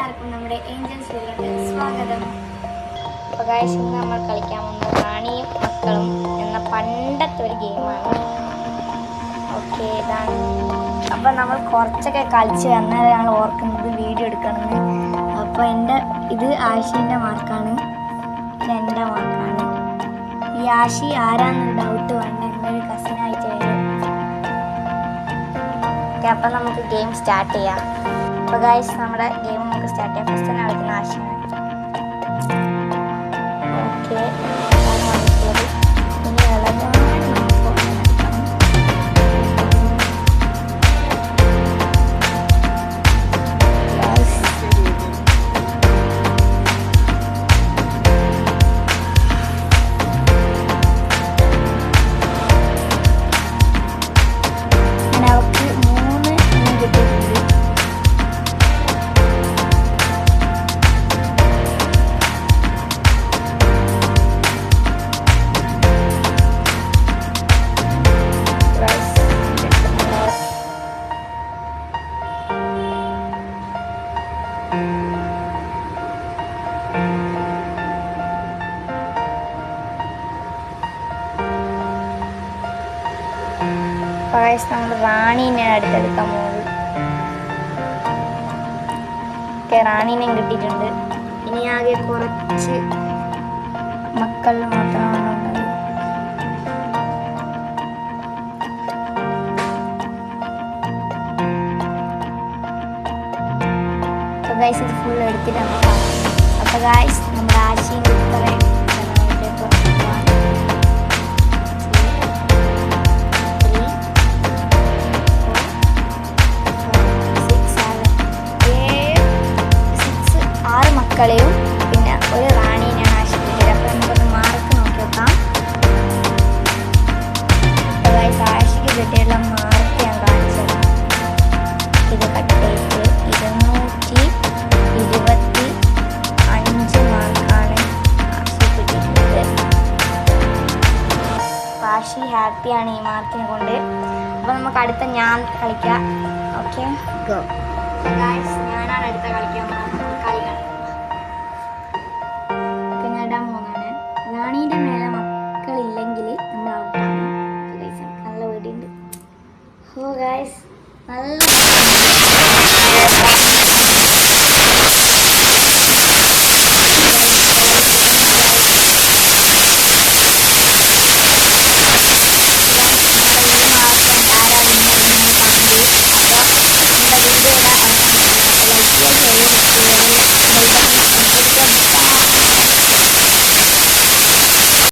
എല്ലാവർക്കും നമ്മുടെ ഏഞ്ചൽസ് വീഡിയോയിലേക്ക് സ്വാഗതം. അപ്പോൾ ഗൈസ്, ഇന്ന് നമ്മൾ കളിക്കാൻ പോകുന്നത് റാണിയും മക്കളും എന്ന പണ്ടത്തെ ഒരു ഗെയിമാണ്. ഓക്കെ, ഇതാണ്. അപ്പോൾ നമ്മൾ കുറച്ചൊക്കെ കളിച്ച് വന്നാൽ ഞങ്ങൾ ഓർക്കുന്നത് വീഡിയോ എടുക്കണമെന്ന്. അപ്പോൾ ഇത് ആഷിൻ്റെ മാർക്കാണ്, ഇത് എൻ്റെ മാർക്കാണ്. ഈ ആഷി ആരാന്നൊരു ഡൗട്ട് വേണ്ട, എൻ്റെ ഒരു കസിനായിട്ട്. ഓക്കെ, അപ്പോൾ നമുക്ക് ഗെയിം സ്റ്റാർട്ട് ചെയ്യാം. അപ്പോൾ ഗൈസ്, നമ്മുടെ ഗെയിം നമുക്ക് സ്റ്റാർട്ട് ചെയ്യാം. ഫസ്റ്റ് തന്നെ കളിക്കുന്ന ആശയാണ്. ഓക്കെ, അതാണ് വന്നിട്ടുള്ളത്. ഇനി ഇളകാൻ നമ്മൾ റാണീനെ അടുത്തെടുക്കാൻ പോകുന്നത്. ഓക്കെ, റാണീനെയും കിട്ടിയിട്ടുണ്ട്. ഇനി ആകെ കുറച്ച് മക്കൾ മാത്രമാണ് ഉള്ളത്. അപ്പോൾ ഗൈസ്, ഇത് ഫുൾ എടുത്തിട്ട് നമുക്ക്. അപ്പോൾ ഗൈസ്, നമ്മുടെ ആശീൻ്റെ ഇത്രയും മക്കളെയും പിന്നെ ഒരു റാണീനെയാണ് ആശിക്കുന്നത്. അപ്പോൾ നമുക്കൊന്ന് മാർക്ക് നോക്കി വെക്കാം. ആശിക്ക് കിട്ടിയുള്ള മാർക്ക് ഞാൻ കാണിച്ചത്. ഇത് കട്ടേറ്റ് 225 മാർക്കാണ് ആശി കിട്ടിയിട്ടുള്ളത്. അപ്പോൾ ആശി ഹാപ്പിയാണ് ഈ മാർക്കിനെ കൊണ്ട്. അപ്പോൾ നമുക്ക് അടുത്ത ഞാൻ കളിക്കാം. Okay, go guys.